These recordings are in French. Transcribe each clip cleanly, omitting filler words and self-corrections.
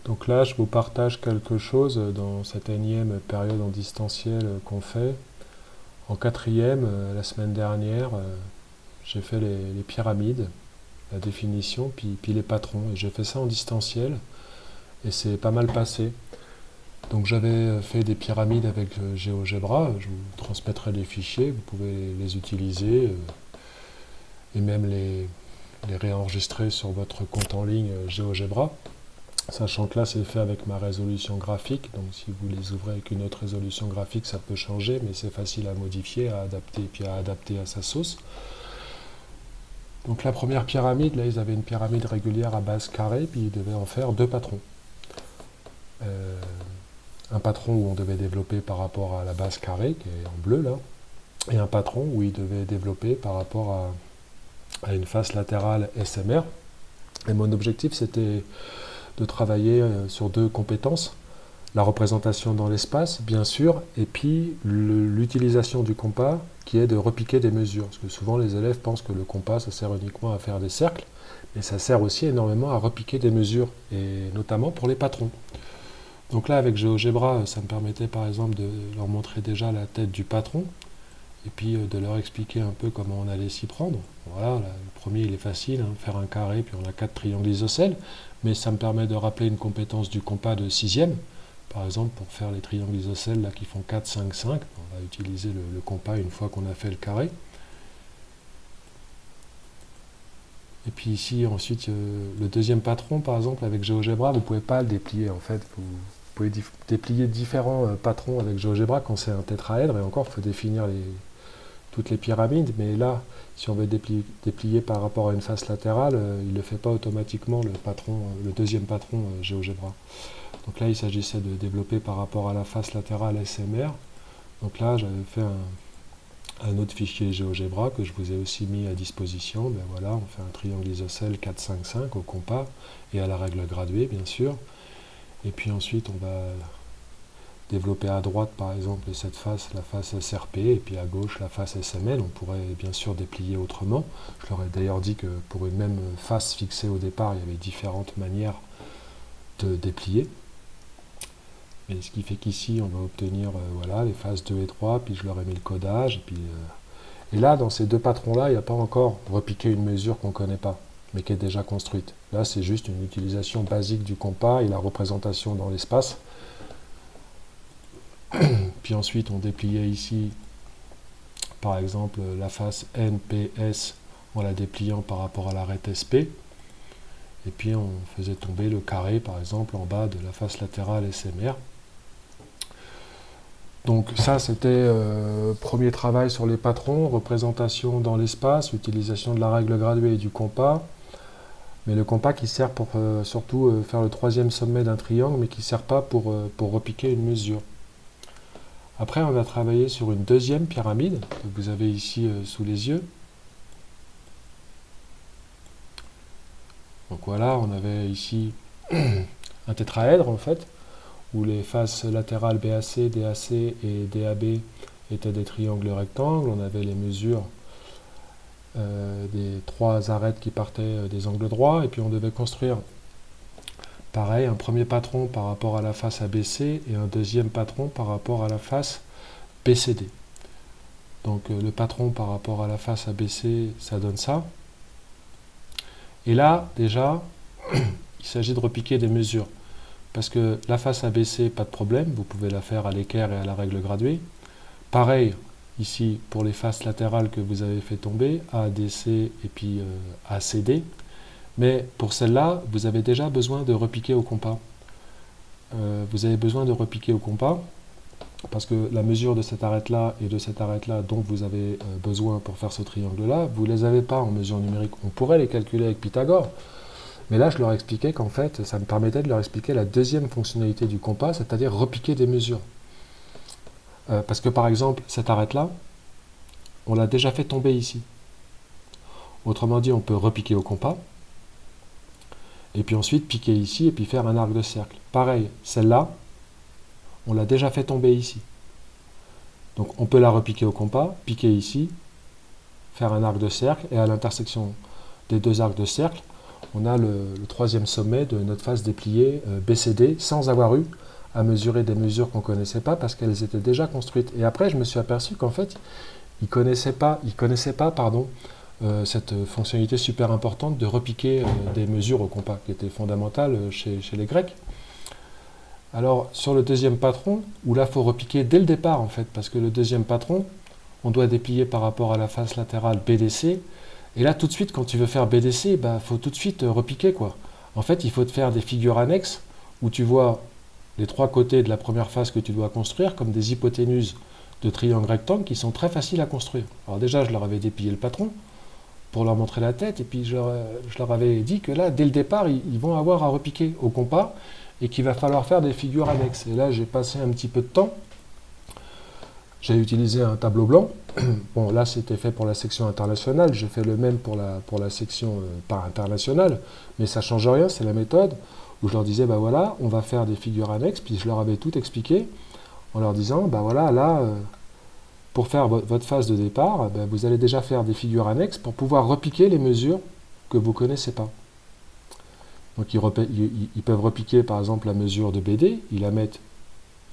Donc là, je vous partage quelque chose dans cette énième période en distanciel qu'on fait. En quatrième, la semaine dernière, j'ai fait les pyramides, la définition, puis les patrons. Et j'ai fait ça en distanciel et c'est pas mal passé. Donc j'avais fait des pyramides avec GeoGebra. Je vous transmettrai les fichiers, vous pouvez les utiliser et même les réenregistrer sur votre compte en ligne GeoGebra. Sachant que là, c'est fait avec ma résolution graphique, donc si vous les ouvrez avec une autre résolution graphique, ça peut changer, mais c'est facile à modifier, à adapter, puis à adapter à sa sauce. Donc la première pyramide, là, ils avaient une pyramide régulière à base carrée, puis ils devaient en faire deux patrons. Euh, un patron où on devait développer par rapport à la base carrée, qui est en bleu là, et un patron où ils devaient développer par rapport à une face latérale SMR. Et mon objectif, c'était de travailler sur deux compétences. La représentation dans l'espace, bien sûr, et puis l'utilisation du compas, qui est de repiquer des mesures. Parce que souvent, les élèves pensent que le compas, ça sert uniquement à faire des cercles, mais ça sert aussi énormément à repiquer des mesures, et notamment pour les patrons. Donc là, avec GeoGebra, ça me permettait par exemple de leur montrer déjà la tête du patron, et puis de leur expliquer un peu comment on allait s'y prendre. Voilà, là, le premier, il est facile, hein, faire un carré, puis on a 4 triangles isocèles, mais ça me permet de rappeler une compétence du compas de sixième. Par exemple, pour faire les triangles isocèles là, qui font 4, 5, 5, on va utiliser le compas une fois qu'on a fait le carré. Et puis ici, ensuite, le deuxième patron, par exemple, avec GeoGebra, vous ne pouvez pas le déplier. En fait, vous pouvez déplier différents patrons avec GeoGebra quand c'est un tétraèdre, et encore, il faut définir toutes les pyramides, mais là, si on veut déplier par rapport à une face latérale, il ne le fait pas automatiquement, le deuxième patron GeoGebra. Donc là, il s'agissait de développer par rapport à la face latérale SMR. Donc là, j'avais fait un autre fichier GeoGebra que je vous ai aussi mis à disposition. Ben voilà, on fait un triangle isocèle 4, 5, 5 au compas et à la règle graduée, bien sûr. Et puis ensuite, on va développer à droite, par exemple, cette face, la face SRP, et puis à gauche, la face SML. On pourrait bien sûr déplier autrement. Je leur ai d'ailleurs dit que pour une même face fixée au départ, il y avait différentes manières de déplier. Et ce qui fait qu'ici, on va obtenir voilà, les phases 2 et 3, puis je leur ai mis le codage. Et là, dans ces deux patrons-là, il n'y a pas encore repiqué une mesure qu'on ne connaît pas, mais qui est déjà construite. Là, c'est juste une utilisation basique du compas et la représentation dans l'espace. Puis ensuite, on dépliait ici, par exemple, la face NPS en la dépliant par rapport à l'arête SP. Et puis, on faisait tomber le carré, par exemple, en bas de la face latérale SMR. Donc ça, c'était premier travail sur les patrons, représentation dans l'espace, utilisation de la règle graduée et du compas. Mais le compas qui sert pour surtout faire le troisième sommet d'un triangle, mais qui ne sert pas pour repiquer une mesure. Après, on a travaillé sur une deuxième pyramide, que vous avez ici sous les yeux. Donc voilà, on avait ici un tétraèdre en fait, où les faces latérales BAC, DAC et DAB étaient des triangles rectangles. On avait les mesures des trois arêtes qui partaient des angles droits, et puis on devait construire pareil, un premier patron par rapport à la face ABC et un deuxième patron par rapport à la face BCD. Donc le patron par rapport à la face ABC, ça donne ça. Et là, déjà, il s'agit de repiquer des mesures. Parce que la face ABC, pas de problème, vous pouvez la faire à l'équerre et à la règle graduée. Pareil, ici, pour les faces latérales que vous avez fait tomber, ADC et puis ACD. Mais pour celle-là, vous avez déjà besoin de repiquer au compas. Vous avez besoin de repiquer au compas, parce que la mesure de cette arête-là et de cette arête-là dont vous avez besoin pour faire ce triangle-là, vous ne les avez pas en mesure numérique. On pourrait les calculer avec Pythagore, mais là je leur expliquais qu'en fait, ça me permettait de leur expliquer la deuxième fonctionnalité du compas, c'est-à-dire repiquer des mesures. Parce que par exemple, cette arête-là, on l'a déjà fait tomber ici. Autrement dit, on peut repiquer au compas, et puis ensuite piquer ici, et puis faire un arc de cercle. Pareil, celle-là, on l'a déjà fait tomber ici. Donc on peut la repiquer au compas, piquer ici, faire un arc de cercle, et à l'intersection des deux arcs de cercle, on a le troisième sommet de notre face dépliée BCD sans avoir eu à mesurer des mesures qu'on ne connaissait pas parce qu'elles étaient déjà construites. Et après, je me suis aperçu qu'en fait, ils ne connaissaient pas cette fonctionnalité super importante de repiquer des mesures au compas, qui était fondamentale chez les Grecs. Alors, sur le deuxième patron, où là, il faut repiquer dès le départ, en fait, parce que le deuxième patron, on doit déplier par rapport à la face latérale BDC. Et là, tout de suite, quand tu veux faire BDC, il faut tout de suite repiquer, quoi. En fait, il faut te faire des figures annexes où tu vois les trois côtés de la première face que tu dois construire comme des hypoténuses de triangles rectangles qui sont très faciles à construire. Alors déjà, je leur avais déplié le patron pour leur montrer la tête, et puis je leur avais dit que là, dès le départ, ils vont avoir à repiquer au compas et qu'il va falloir faire des figures annexes. Et là, j'ai passé un petit peu de temps. J'ai utilisé un tableau blanc. Bon, là, c'était fait pour la section internationale. J'ai fait le même pour la section pas internationale, mais ça ne change rien, c'est la méthode où je leur disais, bah voilà, on va faire des figures annexes, puis je leur avais tout expliqué en leur disant, bah voilà, là, pour faire votre phase de départ, bah, vous allez déjà faire des figures annexes pour pouvoir repiquer les mesures que vous ne connaissez pas. Donc ils peuvent repiquer par exemple la mesure de BD, ils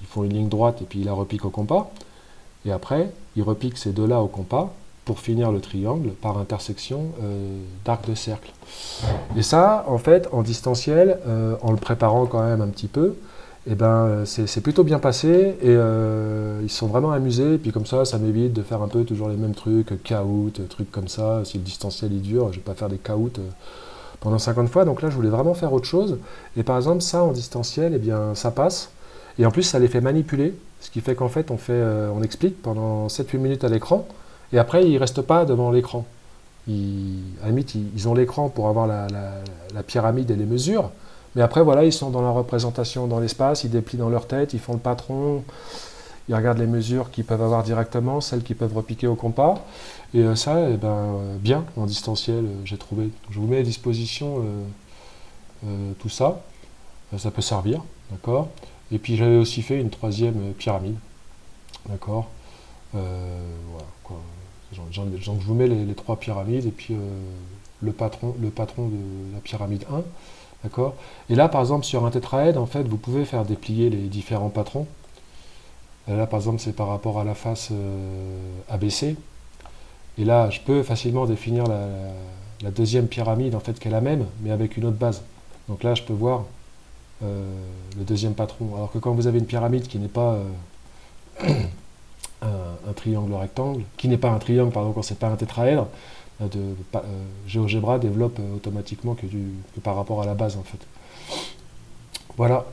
font une ligne droite et puis ils la repiquent au compas, et après ils repiquent ces deux-là au compas pour finir le triangle par intersection d'arc de cercle. Et ça, en fait, en distanciel, en le préparant quand même un petit peu, eh ben, c'est plutôt bien passé et ils se sont vraiment amusés. Et puis comme ça m'évite de faire un peu toujours les mêmes trucs, caout, trucs comme ça. Si le distanciel est dur, je ne vais pas faire des caouts pendant 50 fois. Donc là, je voulais vraiment faire autre chose. Et par exemple, ça en distanciel, eh bien, ça passe. Et en plus, ça les fait manipuler. Ce qui fait qu'en fait, on explique pendant 7-8 minutes à l'écran. Et après, ils ne restent pas devant l'écran. À la limite, ils ont l'écran pour avoir la pyramide et les mesures. Mais après, voilà, ils sont dans la représentation dans l'espace, ils déplient dans leur tête, ils font le patron, ils regardent les mesures qu'ils peuvent avoir directement, celles qu'ils peuvent repiquer au compas. Et ça, eh ben, bien, en distanciel, j'ai trouvé. Je vous mets à disposition tout ça. Ça peut servir, d'accord. Et puis j'avais aussi fait une troisième pyramide, d'accord. Voilà, quoi. Je vous mets les trois pyramides et puis le patron de la pyramide 1. D'accord. Et là, par exemple, sur un tétraède, en fait, vous pouvez faire déplier les différents patrons. Là, par exemple, c'est par rapport à la face ABC. Et là, je peux facilement définir la deuxième pyramide, en fait, qui est la même, mais avec une autre base. Donc là, je peux voir le deuxième patron. Alors que quand vous avez une pyramide qui n'est pas un triangle rectangle, qui n'est pas un triangle, pardon, quand c'est pas un tétraèdre, GeoGebra développe automatiquement que par rapport à la base en fait. Voilà.